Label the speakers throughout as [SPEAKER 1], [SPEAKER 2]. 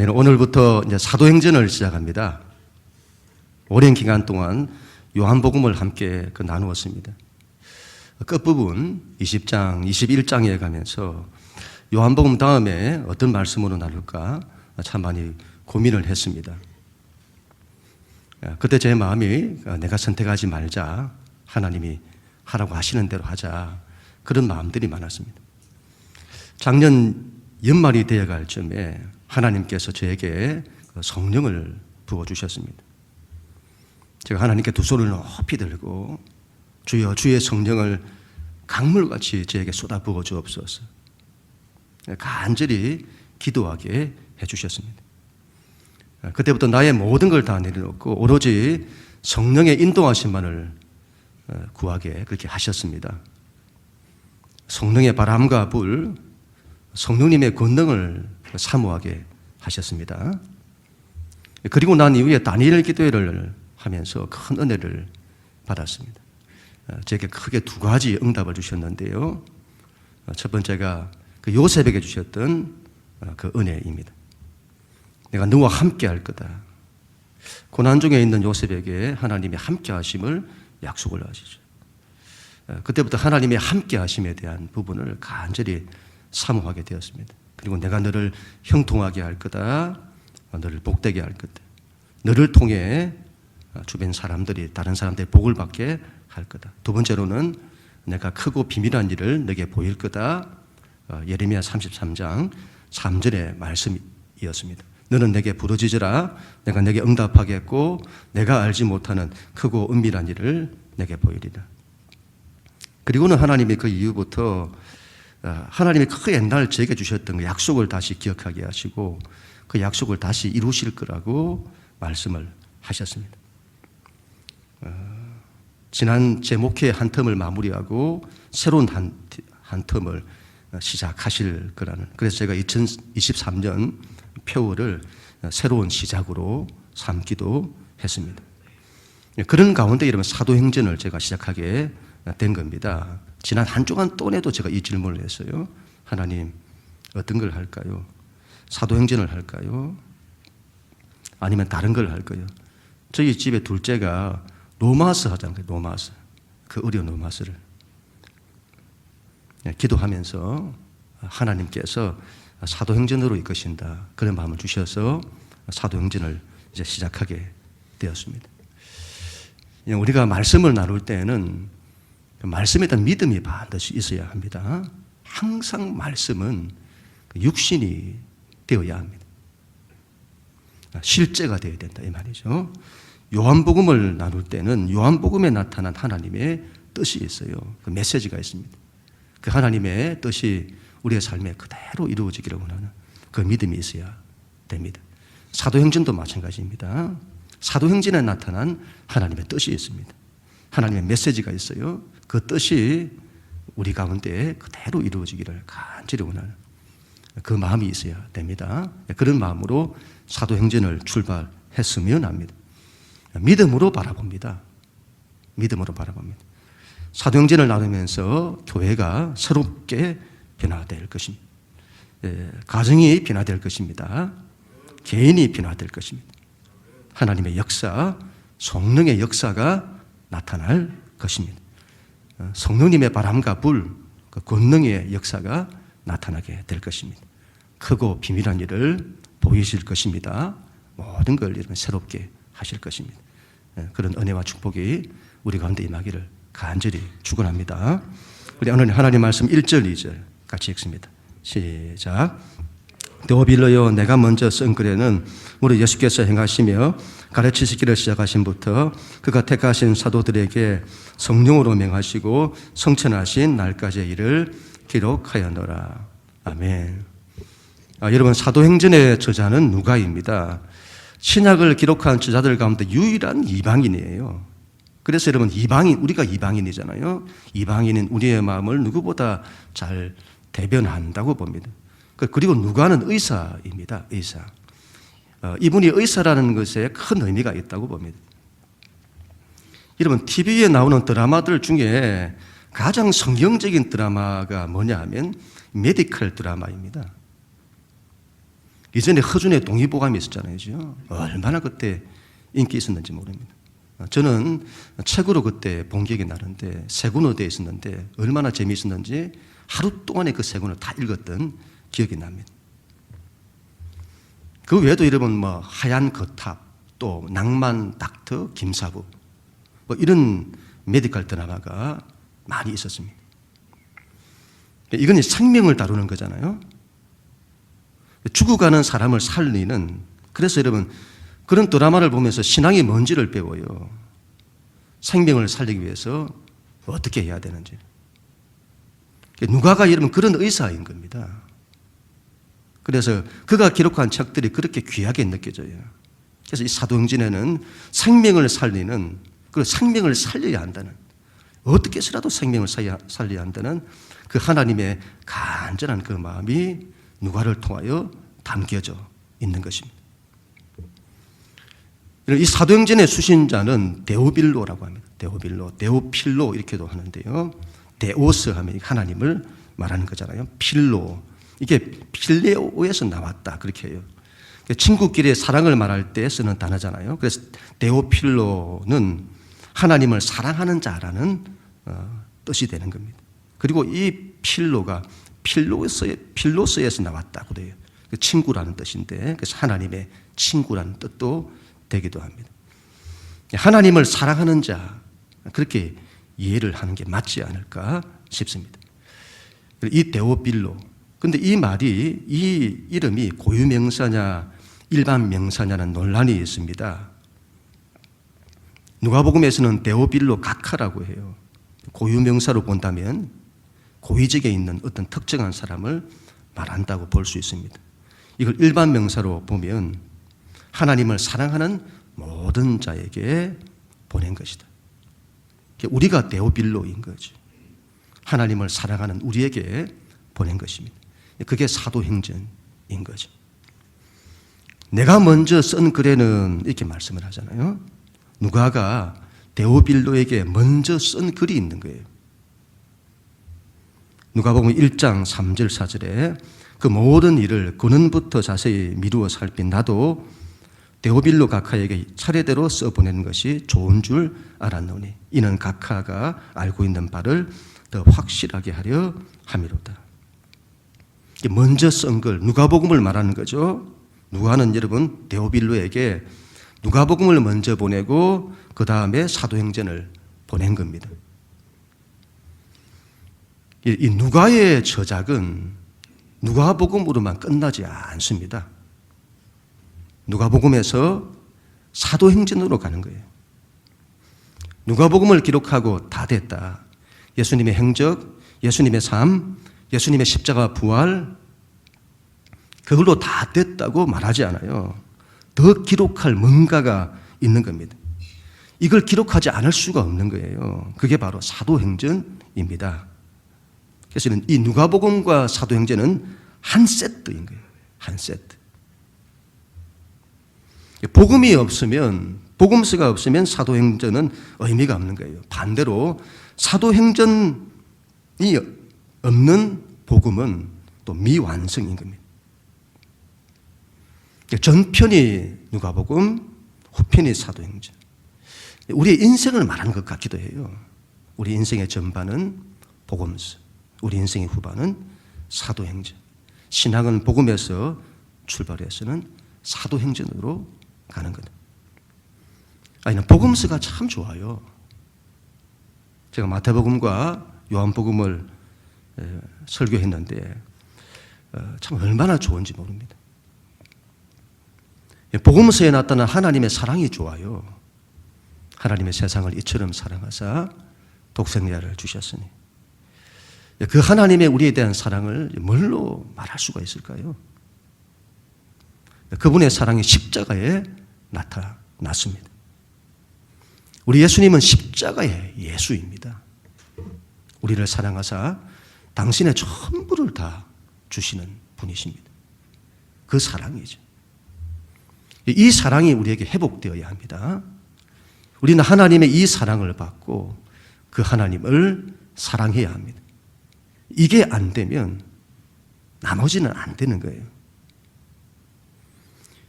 [SPEAKER 1] 오늘부터 이제 사도행전을 시작합니다. 오랜 기간 동안 요한복음을 함께 나누었습니다. 끝부분 20장, 21장에 가면서 요한복음 다음에 어떤 말씀으로 나눌까 참 많이 고민을 했습니다. 그때 제 마음이 내가 선택하지 말자, 하나님이 하라고 하시는 대로 하자, 그런 마음들이 많았습니다. 작년 연말이 되어갈 쯤에 하나님께서 저에게 성령을 부어주셨습니다. 제가 하나님께 두 손을 높이 들고 주여, 주의 성령을 강물같이 저에게 쏟아 부어 주옵소서 간절히 기도하게 해주셨습니다. 그때부터 나의 모든 걸 다 내려놓고 오로지 성령의 인도하심만을 구하게 그렇게 하셨습니다. 성령의 바람과 불, 성령님의 권능을 사모하게 하셨습니다. 그리고 난 이후에 다니엘 기도회를 하면서 큰 은혜를 받았습니다. 제게 크게 두 가지 응답을 주셨는데요. 첫 번째가 그 요셉에게 주셨던 그 은혜입니다. 내가 너와 함께 할 거다. 고난 중에 있는 요셉에게 하나님이 함께 하심을 약속을 하시죠. 그때부터 하나님의 함께 하심에 대한 부분을 간절히 사모하게 되었습니다. 그리고 내가 너를 형통하게 할 거다. 너를 복되게 할 거다. 너를 통해 주변 사람들이, 다른 사람들이 복을 받게 할 거다. 두 번째로는 내가 크고 비밀한 일을 너에게 보일 거다. 예레미야 33장 3절의 말씀이었습니다. 너는 내게 부르짖으라. 내가 내게 응답하겠고 내가 알지 못하는 크고 은밀한 일을 내게 보이리라. 그리고는 하나님이 그 이후부터 하나님이 그 옛날 제게 주셨던 그 약속을 다시 기억하게 하시고 그 약속을 다시 이루실 거라고 말씀을 하셨습니다. 지난 제 목회 한 텀을 마무리하고 새로운 한 텀을 시작하실 거라는, 그래서 제가 2023년 표어를 새로운 시작으로 삼기도 했습니다. 그런 가운데 이러면 사도행전을 제가 시작하게 된 겁니다. 지난 한 주간 동안에도 제가 이 질문을 했어요. 하나님, 어떤 걸 할까요? 사도행전을 할까요? 아니면 다른 걸 할까요? 저희 집에 둘째가 로마서 하잖아요. 로마서. 그 어려운 로마서를 기도하면서 하나님께서 사도행전으로 이끄신다, 그런 마음을 주셔서 사도행전을 이제 시작하게 되었습니다. 우리가 말씀을 나눌 때는 말씀에 대한 믿음이 반드시 있어야 합니다. 항상 말씀은 육신이 되어야 합니다. 실제가 되어야 된다, 이 말이죠. 요한복음을 나눌 때는 요한복음에 나타난 하나님의 뜻이 있어요. 그 메시지가 있습니다. 그 하나님의 뜻이 우리의 삶에 그대로 이루어지기를 원하는 그 믿음이 있어야 됩니다. 사도행전도 마찬가지입니다. 사도행전에 나타난 하나님의 뜻이 있습니다. 하나님의 메시지가 있어요. 그 뜻이 우리 가운데 그대로 이루어지기를 간절히 원하는 그 마음이 있어야 됩니다. 그런 마음으로 사도행전을 출발했으면 합니다. 믿음으로 바라봅니다. 믿음으로 바라봅니다. 사도행전을 나누면서 교회가 새롭게 변화될 것입니다. 가정이 변화될 것입니다. 개인이 변화될 것입니다. 하나님의 역사, 성령의 역사가 나타날 것입니다. 성령님의 바람과 불, 그 권능의 역사가 나타나게 될 것입니다. 크고 비밀한 일을 보이실 것입니다. 모든 걸 새롭게 하실 것입니다. 그런 은혜와 축복이 우리 가운데 임하기를 간절히 축원합니다. 우리 오늘 하나님 말씀 1절, 2절 같이 읽습니다. 시작. 데오빌로여, 내가 먼저 쓴 글에는 우리 예수께서 행하시며 가르치시기를 시작하신부터 그가 택하신 사도들에게 성령으로 명하시고 성천하신 날까지의 일을 기록하였노라. 아멘. 여러분, 사도행전의 저자는 누가입니다. 신약을 기록한 저자들 가운데 유일한 이방인이에요. 그래서 여러분, 우리가 이방인이잖아요. 이방인은 우리의 마음을 누구보다 잘 대변한다고 봅니다. 그리고 누가는 의사입니다. 의사. 이분이 의사라는 것에 큰 의미가 있다고 봅니다. 여러분, TV에 나오는 드라마들 중에 가장 성경적인 드라마가 뭐냐 하면 메디컬 드라마입니다. 이전에 허준의 동의보감이 있었잖아요. 그죠? 얼마나 그때 인기 있었는지 모릅니다. 저는 책으로 그때 본 기억이 나는데 세 권으로 되어 있었는데 얼마나 재미있었는지 하루 동안에 그 세 권을 다 읽었던 기억이 납니다. 그 외에도 여러분 뭐 하얀 거탑, 또 낭만 닥터 김사부 뭐 이런 메디컬 드라마가 많이 있었습니다. 이건 생명을 다루는 거잖아요. 죽어가는 사람을 살리는, 그래서 여러분 그런 드라마를 보면서 신앙이 뭔지를 배워요. 생명을 살리기 위해서 어떻게 해야 되는지. 누가가 여러분 그런 의사인 겁니다. 그래서 그가 기록한 책들이 그렇게 귀하게 느껴져요. 그래서 이 사도행전에는 생명을 살리는, 그리고 생명을 살려야 한다는, 어떻게 해서라도 생명을 살려야 한다는 그 하나님의 간절한 그 마음이 누가를 통하여 담겨져 있는 것입니다. 이 사도행전의 수신자는 데오빌로라고 합니다. 데오빌로, 데오필로 이렇게도 하는데요. 데오스 하면 하나님을 말하는 거잖아요. 필로, 이게 필레오에서 나왔다 그렇게 해요. 친구끼리의 사랑을 말할 때 쓰는 단어잖아요. 그래서 데오필로는 하나님을 사랑하는 자라는 뜻이 되는 겁니다. 그리고 이 필로가 필로스에서 나왔다고 돼요. 친구라는 뜻인데, 그래서 하나님의 친구라는 뜻도 되기도 합니다. 하나님을 사랑하는 자, 그렇게 이해를 하는 게 맞지 않을까 싶습니다. 이 데오빌로, 근데 이 말이, 이 이름이 고유명사냐 일반 명사냐는 논란이 있습니다. 누가복음에서는 데오빌로 각하라고 해요. 고유명사로 본다면 고위직에 있는 어떤 특정한 사람을 말한다고 볼 수 있습니다. 이걸 일반 명사로 보면 하나님을 사랑하는 모든 자에게 보낸 것이다. 우리가 데오빌로인 거죠. 하나님을 사랑하는 우리에게 보낸 것입니다. 그게 사도행전인 거죠. 내가 먼저 쓴 글에는 이렇게 말씀을 하잖아요. 누가가 데오빌로에게 먼저 쓴 글이 있는 거예요. 누가복음 1장 3절 4절에 그 모든 일을 근원부터 자세히 미루어 살핀 나도 데오빌로 각하에게 차례대로 써보내는 것이 좋은 줄 알았노니 이는 각하가 알고 있는 바를 더 확실하게 하려 함이로다. 먼저 쓴 글, 누가복음을 말하는 거죠. 누가는 여러분 데오빌로에게 누가복음을 먼저 보내고 그 다음에 사도행전을 보낸 겁니다. 이 누가의 저작은 누가복음으로만 끝나지 않습니다. 누가복음에서 사도행전으로 가는 거예요. 누가복음을 기록하고 다 됐다. 예수님의 행적, 예수님의 삶, 예수님의 십자가 부활, 그걸로 다 됐다고 말하지 않아요. 더 기록할 뭔가가 있는 겁니다. 이걸 기록하지 않을 수가 없는 거예요. 그게 바로 사도행전입니다. 그래서 이 누가복음과 사도행전은 한 세트인 거예요. 한 세트. 복음이 없으면, 복음서가 없으면 사도행전은 의미가 없는 거예요. 반대로 사도행전이 없는 복음은 또 미완성인 겁니다. 전편이 누가복음, 후편이 사도행전. 우리의 인생을 말하는 것 같기도 해요. 우리 인생의 전반은 복음서, 우리 인생의 후반은 사도행전. 신앙은 복음에서 출발해서는 사도행전으로 가는 거다. 아니, 복음서가 참 좋아요. 제가 마태복음과 요한복음을 설교했는데 참 얼마나 좋은지 모릅니다. 복음서에 나타난 하나님의 사랑이 좋아요. 하나님의 세상을 이처럼 사랑하사 독생자를 주셨으니. 그 하나님의 우리에 대한 사랑을 뭘로 말할 수가 있을까요? 그분의 사랑이 십자가에 나타났습니다. 우리 예수님은 십자가의 예수입니다. 우리를 사랑하사 당신의 전부를 다 주시는 분이십니다. 그 사랑이죠. 이 사랑이 우리에게 회복되어야 합니다. 우리는 하나님의 이 사랑을 받고 그 하나님을 사랑해야 합니다. 이게 안 되면 나머지는 안 되는 거예요.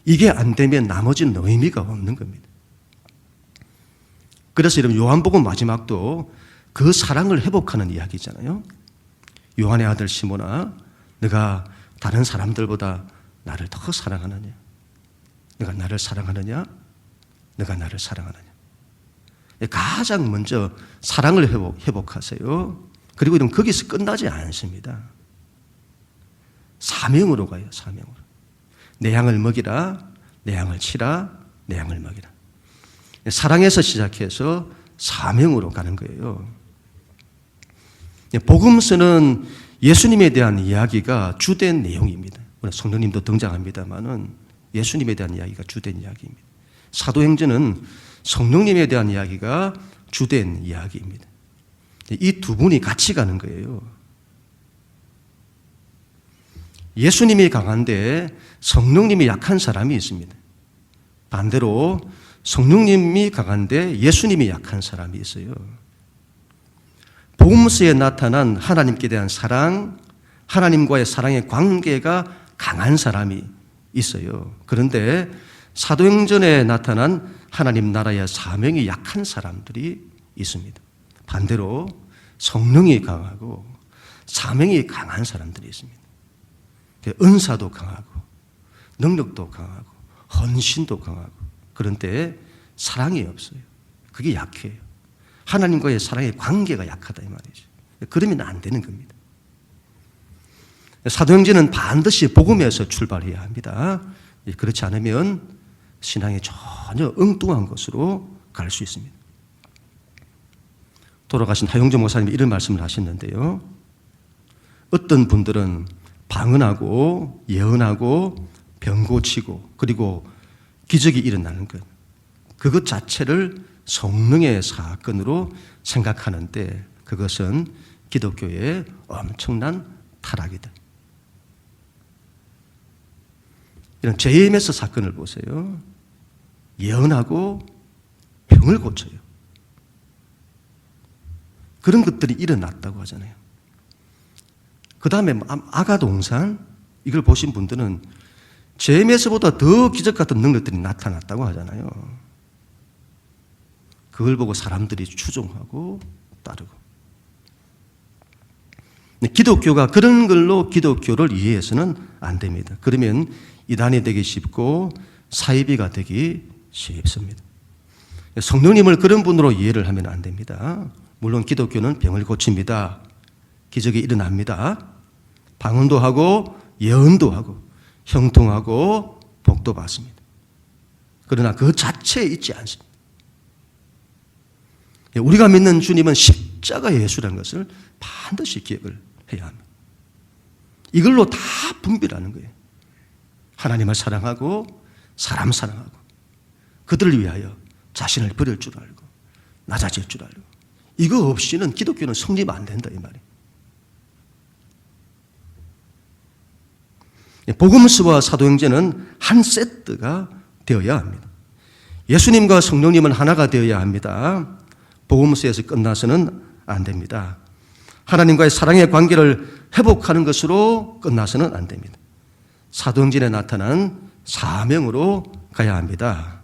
[SPEAKER 1] 이게 안 되면 나머지는 의미가 없는 겁니다. 그래서 여러분 요한복음 마지막도 그 사랑을 회복하는 이야기잖아요. 요한의 아들 시몬아, 네가 다른 사람들보다 나를 더 사랑하느냐? 네가 나를 사랑하느냐? 네가 나를 사랑하느냐? 가장 먼저 사랑을 회복하세요. 그리고 이런 거기서 끝나지 않습니다. 사명으로 가요. 사명으로. 내 양을 먹이라, 내 양을 치라, 내 양을 먹이라. 사랑에서 시작해서 사명으로 가는 거예요. 복음서는 예수님에 대한 이야기가 주된 내용입니다. 성령님도 등장합니다만은 예수님에 대한 이야기가 주된 이야기입니다. 사도행전은 성령님에 대한 이야기가 주된 이야기입니다. 이 두 분이 같이 가는 거예요. 예수님이 강한데 성령님이 약한 사람이 있습니다. 반대로 성령님이 강한데 예수님이 약한 사람이 있어요. 복음서에 나타난 하나님께 대한 사랑, 하나님과의 사랑의 관계가 강한 사람이 있어요. 그런데 사도행전에 나타난 하나님 나라의 사명이 약한 사람들이 있습니다. 반대로 성령이 강하고 사명이 강한 사람들이 있습니다. 은사도 강하고 능력도 강하고 헌신도 강하고 그런데 사랑이 없어요. 그게 약해요. 하나님과의 사랑의 관계가 약하다 이 말이죠. 그러면 안 되는 겁니다. 사도행전은 반드시 복음에서 출발해야 합니다. 그렇지 않으면 신앙이 전혀 엉뚱한 것으로 갈 수 있습니다. 돌아가신 하용조 목사님이 이런 말씀을 하셨는데요. 어떤 분들은 방언하고 예언하고 병 고치고 그리고 기적이 일어나는 것, 그것 자체를 성령의 사건으로 생각하는데 그것은 기독교의 엄청난 타락이다. 이런 JMS 사건을 보세요. 예언하고 병을 고쳐요. 그런 것들이 일어났다고 하잖아요. 그 다음에 아가동산 이걸 보신 분들은 JMS보다 더 기적 같은 능력들이 나타났다고 하잖아요. 그걸 보고 사람들이 추종하고 따르고. 기독교가 그런 걸로 기독교를 이해해서는 안 됩니다. 그러면 이단이 되기 쉽고 사이비가 되기 쉽습니다. 성령님을 그런 분으로 이해를 하면 안 됩니다. 물론 기독교는 병을 고칩니다. 기적이 일어납니다. 방언도 하고 예언도 하고 형통하고 복도 받습니다. 그러나 그 자체에 있지 않습니다. 우리가 믿는 주님은 십자가 예수라는 것을 반드시 기억을 해야 합니다. 이걸로 다 분별하는 거예요. 하나님을 사랑하고 사람 사랑하고 그들을 위하여 자신을 버릴 줄 알고 낮아질 줄 알고 이거 없이는 기독교는 성립 안 된다 이 말이에요. 복음서와 사도행전은 한 세트가 되어야 합니다. 예수님과 성령님은 하나가 되어야 합니다. 복음서에서 끝나서는 안 됩니다. 하나님과의 사랑의 관계를 회복하는 것으로 끝나서는 안 됩니다. 사도행전에 나타난 사명으로 가야 합니다.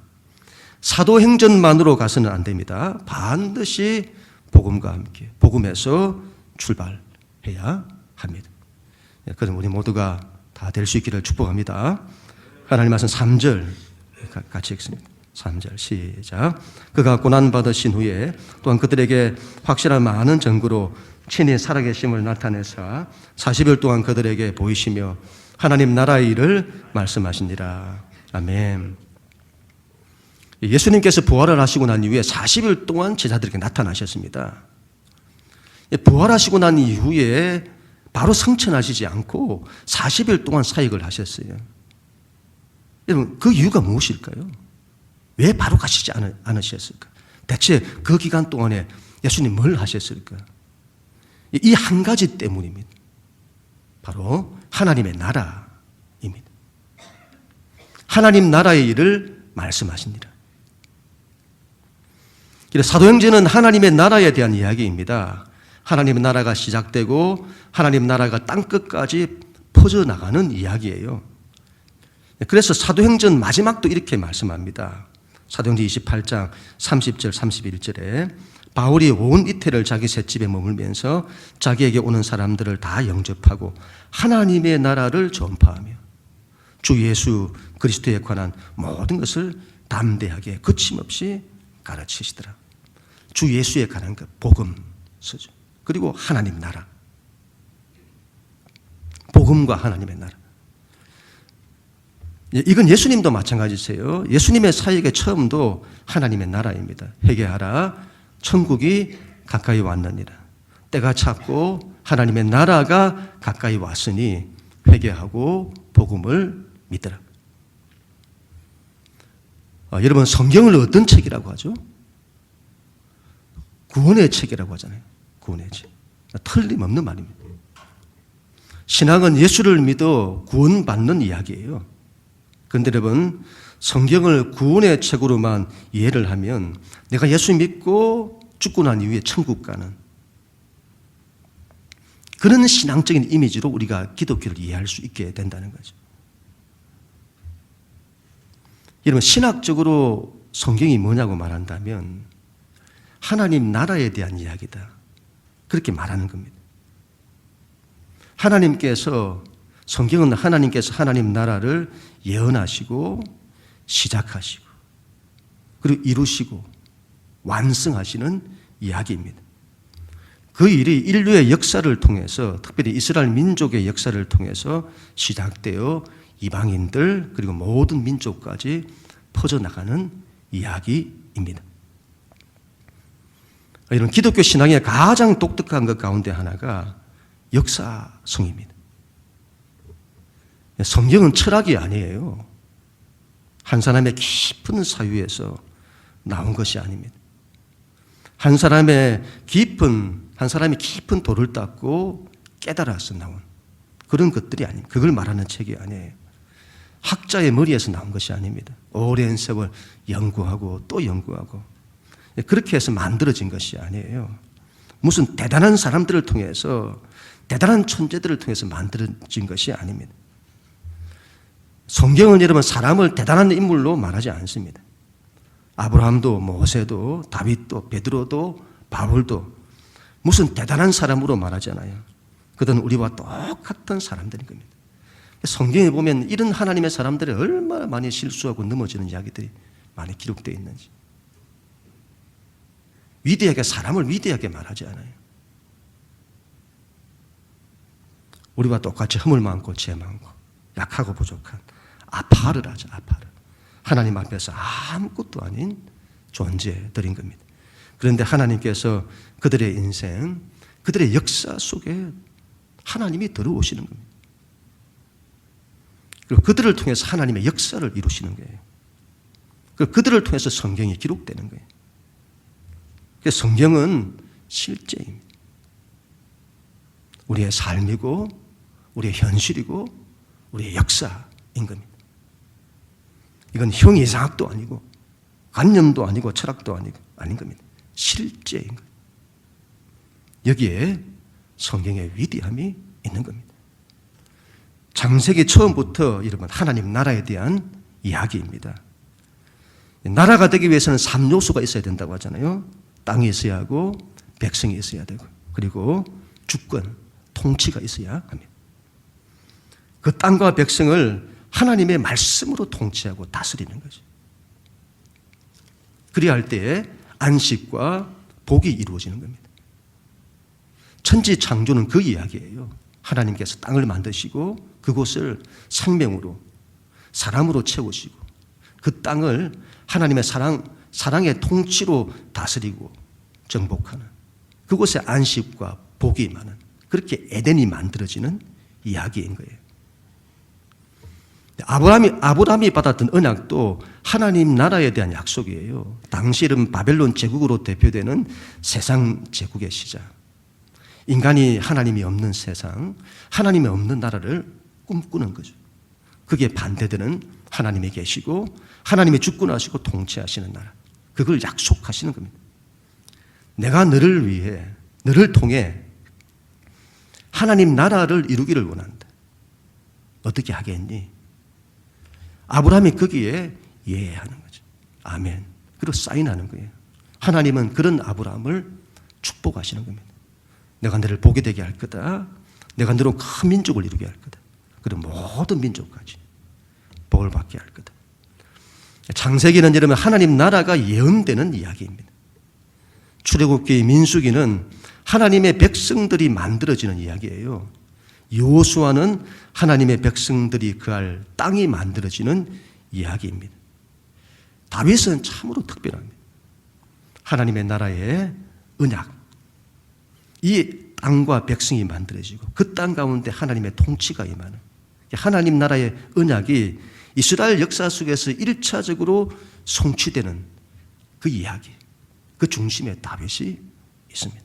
[SPEAKER 1] 사도행전만으로 가서는 안 됩니다. 반드시 복음과 함께 복음에서 출발해야 합니다. 그럼 우리 모두가 다 될 수 있기를 축복합니다. 하나님 말씀 3절 같이 읽습니다. 3절 시작. 그가 고난받으신 후에 또한 그들에게 확실한 많은 증거로 친히 살아계심을 나타내사 40일 동안 그들에게 보이시며 하나님 나라의 일을 말씀하시니라. 아멘. 예수님께서 부활을 하시고 난 이후에 40일 동안 제자들에게 나타나셨습니다. 부활하시고 난 이후에 바로 성천하시지 않고 40일 동안 사역을 하셨어요. 여러분, 그 이유가 무엇일까요? 왜 바로 가시지 않으셨을까? 대체 그 기간 동안에 예수님 뭘 하셨을까? 이 한 가지 때문입니다. 바로 하나님의 나라입니다. 하나님 나라의 일을 말씀하십니다. 사도행전은 하나님의 나라에 대한 이야기입니다. 하나님의 나라가 시작되고 하나님 나라가 땅끝까지 퍼져나가는 이야기예요. 그래서 사도행전 마지막도 이렇게 말씀합니다. 사도행전 28장 30절 31절에 바울이 온 이태를 자기 셋집에 머물면서 자기에게 오는 사람들을 다 영접하고 하나님의 나라를 전파하며 주 예수 그리스도에 관한 모든 것을 담대하게 거침없이 가르치시더라. 주 예수에 관한 그 복음 서죠. 그리고 하나님 나라. 복음과 하나님의 나라. 이건 예수님도 마찬가지세요. 예수님의 사역의 처음도 하나님의 나라입니다. 회개하라. 천국이 가까이 왔느니라. 때가 찼고 하나님의 나라가 가까이 왔으니 회개하고 복음을 믿으라. 여러분, 성경을 어떤 책이라고 하죠? 구원의 책이라고 하잖아요. 구원의 책. 틀림없는 말입니다. 신앙은 예수를 믿어 구원받는 이야기예요. 그런데 여러분, 성경을 구원의 책으로만 이해를 하면 내가 예수 믿고 죽고 난 이후에 천국 가는 그런 신앙적인 이미지로 우리가 기독교를 이해할 수 있게 된다는 거죠. 여러분, 신학적으로 성경이 뭐냐고 말한다면 하나님 나라에 대한 이야기다. 그렇게 말하는 겁니다. 성경은 하나님께서 하나님 나라를 예언하시고 시작하시고 그리고 이루시고 완성하시는 이야기입니다. 그 일이 인류의 역사를 통해서, 특별히 이스라엘 민족의 역사를 통해서 시작되어 이방인들 그리고 모든 민족까지 퍼져나가는 이야기입니다. 이런 기독교 신앙의 가장 독특한 것 가운데 하나가 역사성입니다. 성경은 철학이 아니에요. 한 사람의 깊은 사유에서 나온 것이 아닙니다. 한 사람이 깊은 돌을 닦고 깨달아서 나온 그런 것들이 아닙니다. 그걸 말하는 책이 아니에요. 학자의 머리에서 나온 것이 아닙니다. 오랜 세월 연구하고 또 연구하고 그렇게 해서 만들어진 것이 아니에요. 무슨 대단한 사람들을 통해서, 대단한 천재들을 통해서 만들어진 것이 아닙니다. 성경은 여러분 사람을 대단한 인물로 말하지 않습니다. 아브라함도 모세도 다윗도 베드로도 바울도 무슨 대단한 사람으로 말하잖아요. 그들은 우리와 똑같은 사람들인 겁니다. 성경에 보면 이런 하나님의 사람들이 얼마나 많이 실수하고 넘어지는 이야기들이 많이 기록되어 있는지. 사람을 위대하게 말하지 않아요. 우리와 똑같이 허물 많고 죄 많고 약하고 부족한 아파를 하죠. 아파를. 하나님 앞에서 아무것도 아닌 존재들인 겁니다. 그런데 하나님께서 그들의 인생, 그들의 역사 속에 하나님이 들어오시는 겁니다. 그리고 그들을 통해서 하나님의 역사를 이루시는 거예요. 그리고 그들을 통해서 성경이 기록되는 거예요. 그래서 성경은 실제입니다. 우리의 삶이고 우리의 현실이고 우리의 역사인 겁니다. 이건 형이상학도 아니고 관념도 아니고 철학도 아닌 겁니다. 실제인 거예요. 여기에 성경의 위대함이 있는 겁니다. 창세기 처음부터 여러분 하나님 나라에 대한 이야기입니다. 나라가 되기 위해서는 3요소가 있어야 된다고 하잖아요. 땅이 있어야 하고 백성이 있어야 되고 그리고 주권, 통치가 있어야 합니다. 그 땅과 백성을 하나님의 말씀으로 통치하고 다스리는 거죠. 그리야 할 때에 안식과 복이 이루어지는 겁니다. 천지 창조는 그 이야기예요. 하나님께서 땅을 만드시고 그곳을 생명으로 사람으로 채우시고 그 땅을 하나님의 사랑의 통치로 다스리고 정복하는 그곳에 안식과 복이 많은 그렇게 에덴이 만들어지는 이야기인 거예요. 아브라함이 받았던 언약도 하나님 나라에 대한 약속이에요. 당시에는 바벨론 제국으로 대표되는 세상 제국의 시작. 인간이 하나님이 없는 세상, 하나님이 없는 나라를 꿈꾸는 거죠. 그게 반대되는 하나님이 계시고 하나님이 주권하시고 통치하시는 나라. 그걸 약속하시는 겁니다. 내가 너를 위해, 너를 통해 하나님 나라를 이루기를 원한다. 어떻게 하겠니? 아브라함이 거기에 예하는 거죠. 아멘. 그리고 사인하는 거예요. 하나님은 그런 아브라함을 축복하시는 겁니다. 내가 너를 복이 되게 할 거다. 내가 너로 큰 민족을 이루게 할 거다. 그리고 모든 민족까지 복을 받게 할 거다. 창세기는 여러분 하나님 나라가 예언되는 이야기입니다. 출애굽기, 민수기는 하나님의 백성들이 만들어지는 이야기예요. 여호수아는 하나님의 백성들이 거할 땅이 만들어지는 이야기입니다. 다윗은 참으로 특별합니다. 하나님의 나라의 언약, 이 땅과 백성이 만들어지고 그 땅 가운데 하나님의 통치가 임하는 하나님 나라의 언약이 이스라엘 역사 속에서 1차적으로 성취되는 그 이야기, 그 중심에 다윗이 있습니다.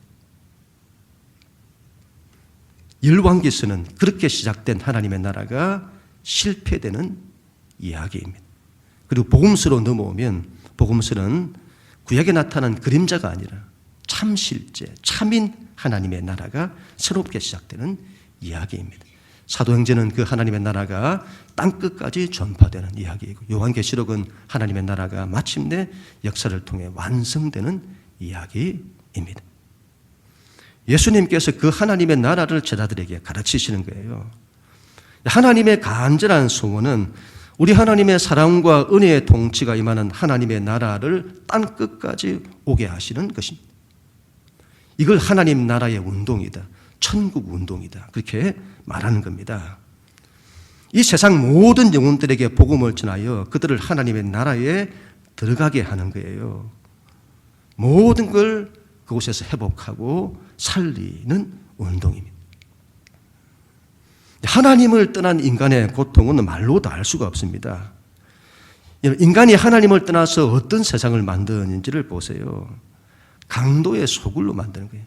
[SPEAKER 1] 열왕기서는 그렇게 시작된 하나님의 나라가 실패되는 이야기입니다. 그리고 복음서로 넘어오면 복음서는 구약에 나타난 그림자가 아니라 참 실제, 참인 하나님의 나라가 새롭게 시작되는 이야기입니다. 사도행전은 그 하나님의 나라가 땅끝까지 전파되는 이야기이고 요한계시록은 하나님의 나라가 마침내 역사를 통해 완성되는 이야기입니다. 예수님께서 그 하나님의 나라를 제자들에게 가르치시는 거예요. 하나님의 간절한 소원은 우리 하나님의 사랑과 은혜의 통치가 임하는 하나님의 나라를 땅끝까지 오게 하시는 것입니다. 이걸 하나님 나라의 운동이다. 천국 운동이다. 그렇게 말하는 겁니다. 이 세상 모든 영혼들에게 복음을 전하여 그들을 하나님의 나라에 들어가게 하는 거예요. 모든 걸 그곳에서 회복하고 살리는 운동입니다. 하나님을 떠난 인간의 고통은 말로도 알 수가 없습니다. 인간이 하나님을 떠나서 어떤 세상을 만드는지를 보세요. 강도의 소굴로 만드는 거예요.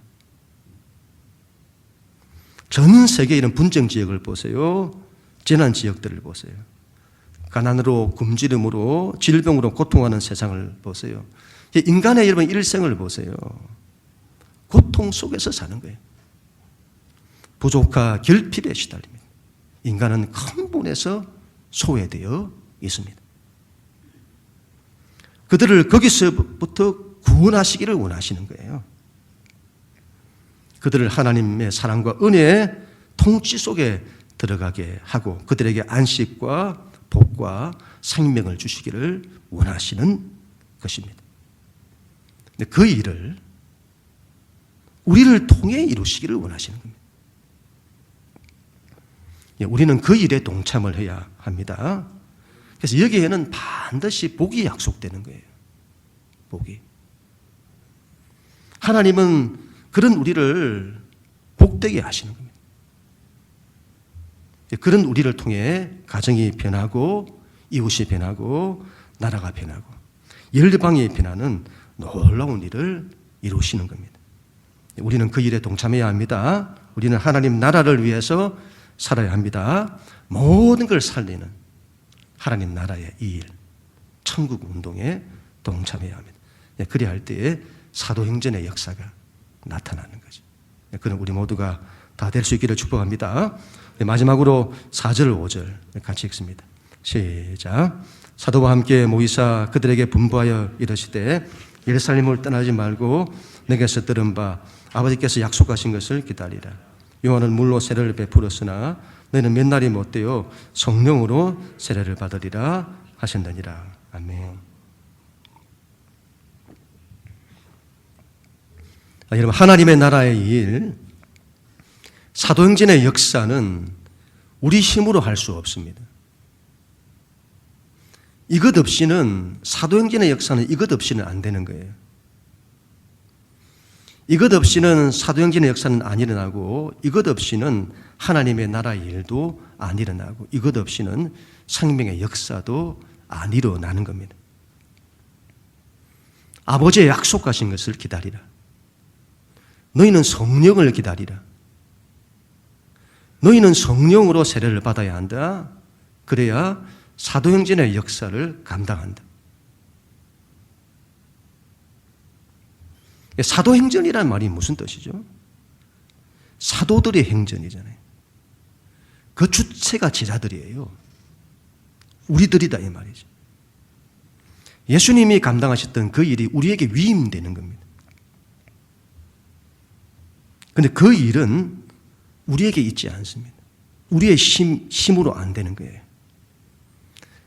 [SPEAKER 1] 전 세계 이런 분쟁 지역을 보세요. 재난 지역들을 보세요. 가난으로, 굶주림으로, 질병으로 고통하는 세상을 보세요. 인간의 여러분 일생을 보세요. 고통 속에서 사는 거예요. 부족과 결핍에 시달립니다. 인간은 근본에서 소외되어 있습니다. 그들을 거기서부터 구원하시기를 원하시는 거예요. 그들을 하나님의 사랑과 은혜의 통치 속에 들어가게 하고 그들에게 안식과 복과 생명을 주시기를 원하시는 것입니다. 근데 그 일을 우리를 통해 이루시기를 원하시는 겁니다. 우리는 그 일에 동참을 해야 합니다. 그래서 여기에는 반드시 복이 약속되는 거예요. 복이. 하나님은 그런 우리를 복되게 하시는 겁니다. 그런 우리를 통해 가정이 변하고 이웃이 변하고 나라가 변하고 열방이 변하는 놀라운 일을 이루시는 겁니다. 우리는 그 일에 동참해야 합니다. 우리는 하나님 나라를 위해서 살아야 합니다. 모든 걸 살리는 하나님 나라의 이 일, 천국 운동에 동참해야 합니다. 그래야 할 때에 사도행전의 역사가 나타나는 거죠. 그는 우리 모두가 다 될 수 있기를 축복합니다. 마지막으로 4절, 5절 같이 읽습니다. 시작. 사도와 함께 모이사 그들에게 분부하여 이르시되 예루살렘을 떠나지 말고 내게서 들은 바 아버지께서 약속하신 것을 기다리라. 요한은 물로 세례를 베풀었으나 너희는 몇 날이 못되어 성령으로 세례를 받으리라 하신다니라. 아멘. 여러분, 하나님의 나라의 일, 사도행전의 역사는 우리 힘으로 할 수 없습니다. 이것 없이는, 사도행전의 역사는 이것 없이는 안 되는 거예요. 이것 없이는 사도행전의 역사는 안 일어나고, 이것 없이는 하나님의 나라의 일도 안 일어나고, 이것 없이는 생명의 역사도 안 일어나는 겁니다. 아버지의 약속하신 것을 기다리라. 너희는 성령을 기다리라. 너희는 성령으로 세례를 받아야 한다. 그래야 사도행전의 역사를 감당한다. 사도행전이란 말이 무슨 뜻이죠? 사도들의 행전이잖아요. 그 주체가 제자들이에요. 우리들이다 이 말이죠. 예수님이 감당하셨던 그 일이 우리에게 위임되는 겁니다. 그런데 그 일은 우리에게 있지 않습니다. 우리의 힘으로 안 되는 거예요.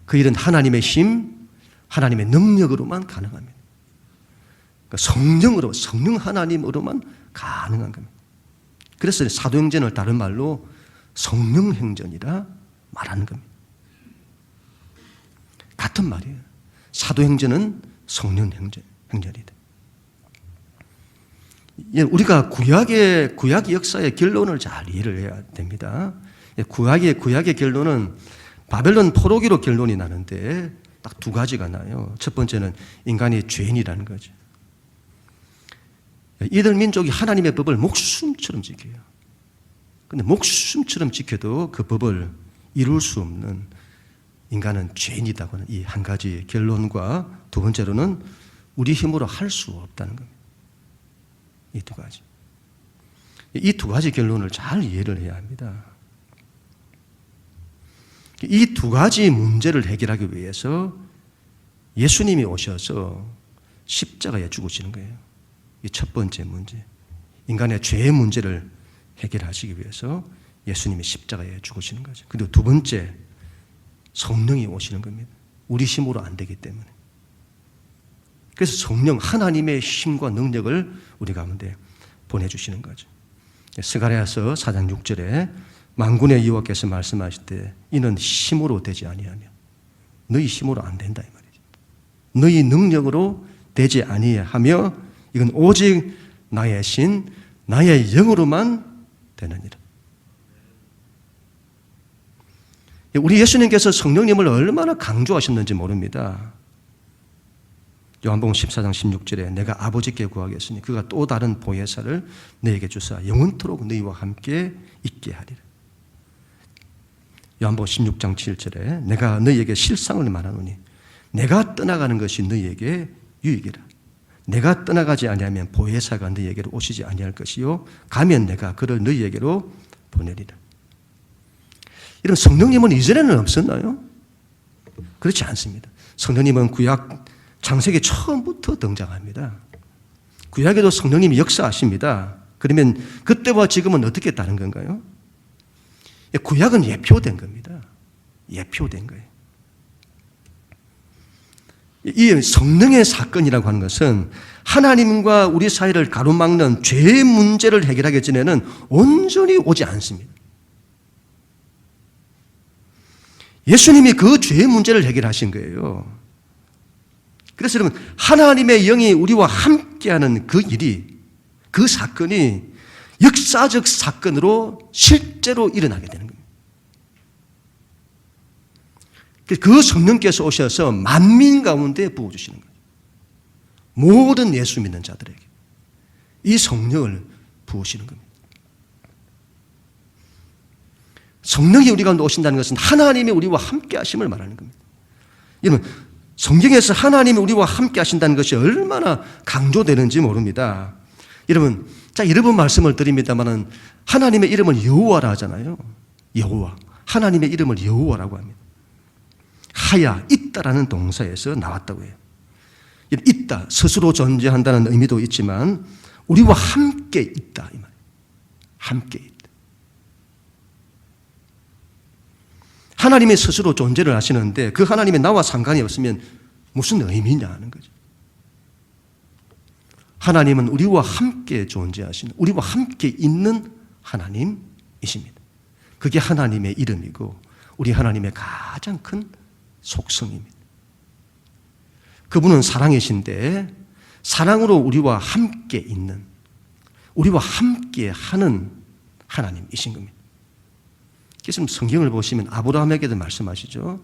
[SPEAKER 1] 그 일은 하나님의 힘, 하나님의 능력으로만 가능합니다. 그러니까 성령 하나님으로만 가능한 겁니다. 그래서 사도행전을 다른 말로 성령행전이라 말하는 겁니다. 같은 말이에요. 사도행전은 성령행전이다. 우리가 구약의 역사의 결론을 잘 이해를 해야 됩니다. 구약의 결론은 바벨론 포로기로 결론이 나는데 딱 두 가지가 나요. 첫 번째는 인간이 죄인이라는 거죠. 이들 민족이 하나님의 법을 목숨처럼 지켜요. 그런데 목숨처럼 지켜도 그 법을 이룰 수 없는 인간은 죄인이라고 하는 이 한 가지 결론과 두 번째로는 우리 힘으로 할 수 없다는 겁니다. 이 두 가지. 이 두 가지 결론을 잘 이해를 해야 합니다. 이 두 가지 문제를 해결하기 위해서 예수님이 오셔서 십자가에 죽으시는 거예요. 이 첫 번째 문제. 인간의 죄의 문제를 해결하시기 위해서 예수님이 십자가에 죽으시는 거죠. 그리고 두 번째, 성령이 오시는 겁니다. 우리 힘으로 안 되기 때문에. 그래서 성령, 하나님의 힘과 능력을 우리 가운데 보내주시는 거죠. 스가랴서 4장 6절에 만군의 여호와께서 말씀하실 때 이는 힘으로 되지 아니하며 너희 힘으로 안 된다 이 말이죠. 너희 능력으로 되지 아니하며 이건 오직 나의 신, 나의 영으로만 되느니라. 우리 예수님께서 성령님을 얼마나 강조하셨는지 모릅니다. 요한복음 14장 16절에 내가 아버지께 구하겠으니 그가 또 다른 보혜사를 너에게 주사 영원토록 너희와 함께 있게 하리라. 요한복음 16장 7절에 내가 너희에게 실상을 말하노니 내가 떠나가는 것이 너희에게 유익이라. 내가 떠나가지 아니하면 보혜사가 너희에게로 오시지 아니할 것이요 가면 내가 그를 너희에게로 보내리라. 이런 성령님은 이전에는 없었나요? 그렇지 않습니다. 성령님은 구약 창세기 처음부터 등장합니다. 구약에도 성령님이 역사하십니다. 그러면 그때와 지금은 어떻게 다른 건가요? 구약은 예표된 겁니다. 예표된 거예요. 이 성령의 사건이라고 하는 것은 하나님과 우리 사이를 가로막는 죄의 문제를 해결하기 전에는 온전히 오지 않습니다. 예수님이 그 죄의 문제를 해결하신 거예요. 그래서 여러분, 하나님의 영이 우리와 함께하는 그 일이, 그 사건이 역사적 사건으로 실제로 일어나게 되는 겁니다. 그 성령께서 오셔서 만민 가운데 부어주시는 거예요. 모든 예수 믿는 자들에게 이 성령을 부으시는 겁니다. 성령이 우리 가운데 오신다는 것은 하나님이 우리와 함께 하심을 말하는 겁니다. 여러분, 성경에서 하나님이 우리와 함께 하신다는 것이 얼마나 강조되는지 모릅니다. 여러분, 여러 번 말씀을 드립니다만 하나님의 이름은 여호와라 하잖아요. 여호와. 하나님의 이름을 여호와라고 합니다. 하야, 있다라는 동사에서 나왔다고 해요. 있다, 스스로 존재한다는 의미도 있지만 우리와 함께 있다 이 말. 함께 있다. 하나님이 스스로 존재를 하시는데 그 하나님이 나와 상관이 없으면 무슨 의미냐 하는 거죠. 하나님은 우리와 함께 존재하시는, 우리와 함께 있는 하나님이십니다. 그게 하나님의 이름이고 우리 하나님의 가장 큰 속성입니다. 그분은 사랑이신데 사랑으로 우리와 함께 있는, 우리와 함께 하는 하나님이신 겁니다. 그래서 성경을 보시면 아브라함에게도 말씀하시죠.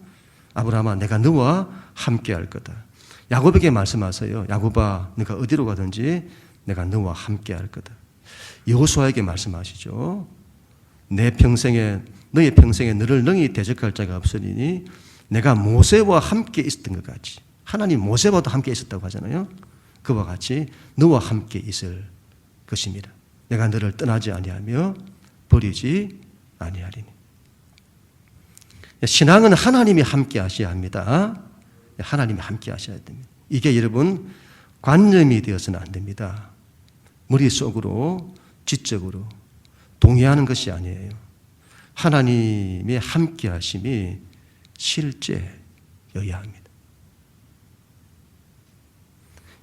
[SPEAKER 1] 아브라함아, 내가 너와 함께 할 거다. 야곱에게 말씀하세요. 야곱아, 네가 어디로 가든지 내가 너와 함께 할 거다. 여호수아에게 말씀하시죠. 너의 평생에 너를 능히 대적할 자가 없으리니 내가 모세와 함께 있었던 것 같이, 하나님 모세와도 함께 있었다고 하잖아요. 그와 같이 너와 함께 있을 것입니다. 내가 너를 떠나지 아니하며 버리지 아니하리니. 신앙은 하나님이 함께 하셔야 합니다. 하나님이 함께 하셔야 됩니다. 이게 여러분 관념이 되어서는 안 됩니다. 머릿속으로 지적으로 동의하는 것이 아니에요. 하나님의 함께 하심이 실제여야 합니다.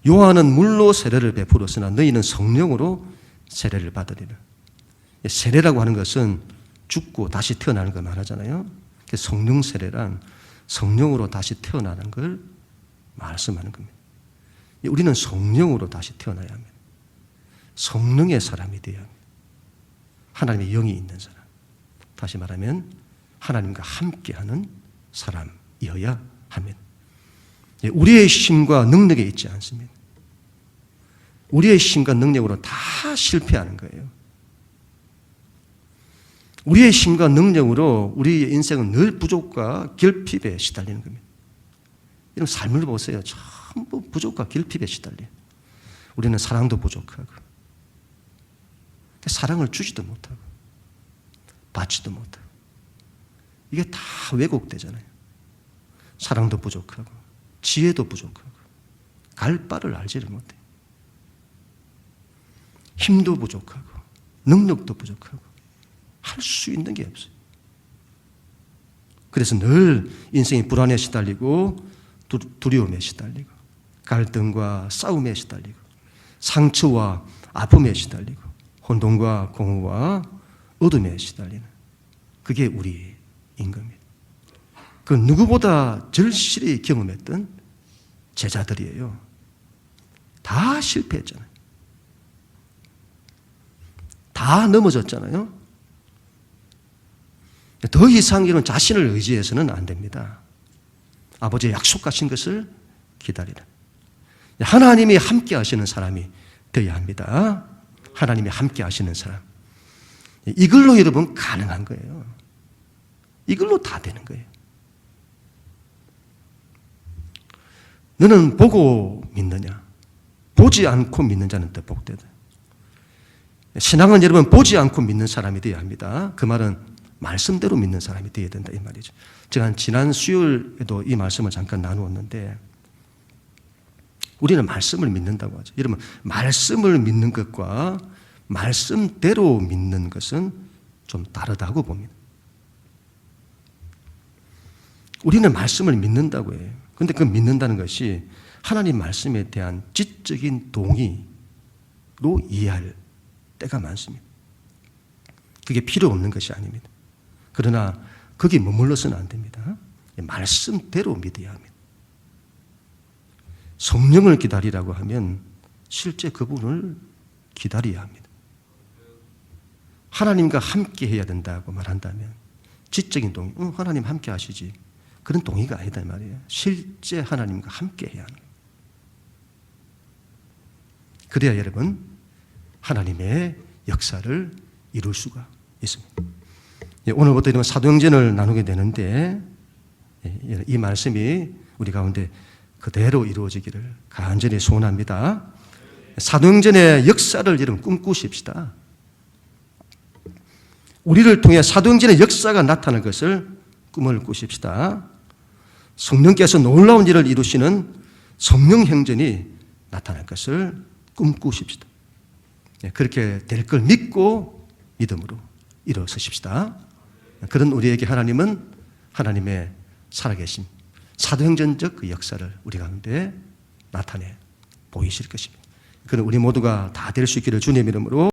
[SPEAKER 1] 요한은 물로 세례를 베풀었으나 너희는 성령으로 세례를 받으리라. 세례라고 하는 것은 죽고 다시 태어나는 걸 말하잖아요. 성령 세례란 성령으로 다시 태어나는 걸 말씀하는 겁니다. 우리는 성령으로 다시 태어나야 합니다. 성령의 사람이 되어야 합니다. 하나님의 영이 있는 사람. 다시 말하면 하나님과 함께하는 사람이어야 합니다. 우리의 힘과 능력에 있지 않습니다. 우리의 힘과 능력으로 다 실패하는 거예요. 우리의 힘과 능력으로 우리의 인생은 늘 부족과 결핍에 시달리는 겁니다. 이런 삶을 보세요. 전부 부족과 결핍에 시달려요. 우리는 사랑도 부족하고 사랑을 주지도 못하고 받지도 못하고 이게 다 왜곡되잖아요. 사랑도 부족하고 지혜도 부족하고 갈 바를 알지를 못해요. 힘도 부족하고 능력도 부족하고 할 수 있는 게 없어요. 그래서 늘 인생이 불안에 시달리고 두려움에 시달리고 갈등과 싸움에 시달리고 상처와 아픔에 시달리고 혼돈과 공허와 어둠에 시달리는 그게 우리인 겁니다. 그 누구보다 절실히 경험했던 제자들이에요. 다 실패했잖아요. 다 넘어졌잖아요. 더 이상 이런 자신을 의지해서는 안 됩니다. 아버지의 약속하신 것을 기다리라. 하나님이 함께 하시는 사람이 되어야 합니다. 하나님이 함께 하시는 사람. 이걸로 여러분 가능한 거예요. 이걸로 다 되는 거예요. 너는 보고 믿느냐? 보지 않고 믿는 자는 더 복되다. 신앙은 여러분 보지 않고 믿는 사람이 되어야 합니다. 그 말은 말씀대로 믿는 사람이 되어야 된다 이 말이죠. 제가 지난 수요일에도 이 말씀을 잠깐 나누었는데 우리는 말씀을 믿는다고 하죠. 여러분 말씀을 믿는 것과 말씀대로 믿는 것은 좀 다르다고 봅니다. 우리는 말씀을 믿는다고 해요. 그런데 그 믿는다는 것이 하나님 말씀에 대한 지적인 동의로 이해할 때가 많습니다. 그게 필요 없는 것이 아닙니다. 그러나 거기 머물러서는 안 됩니다. 말씀대로 믿어야 합니다. 성령을 기다리라고 하면 실제 그분을 기다려야 합니다. 하나님과 함께 해야 된다고 말한다면 지적인 동의, 하나님 함께 하시지. 그런 동의가 아니다 말이에요. 실제 하나님과 함께 해야 하는 거예요. 그래야 여러분 하나님의 역사를 이룰 수가 있습니다. 오늘부터 이런 사도행전을 나누게 되는데 이 말씀이 우리 가운데 그대로 이루어지기를 간절히 소원합니다. 사도행전의 역사를 여러분 꿈꾸십시다. 우리를 통해 사도행전의 역사가 나타날 것을 꿈을 꾸십시다. 성령께서 놀라운 일을 이루시는 성령행전이 나타날 것을 꿈꾸십시다. 그렇게 될 걸 믿고 믿음으로 일어서십시다. 그런 우리에게 하나님은 하나님의 살아계신 사도행전적 그 역사를 우리 가운데 나타내 보이실 것입니다. 그런 우리 모두가 다 될 수 있기를 주님 이름으로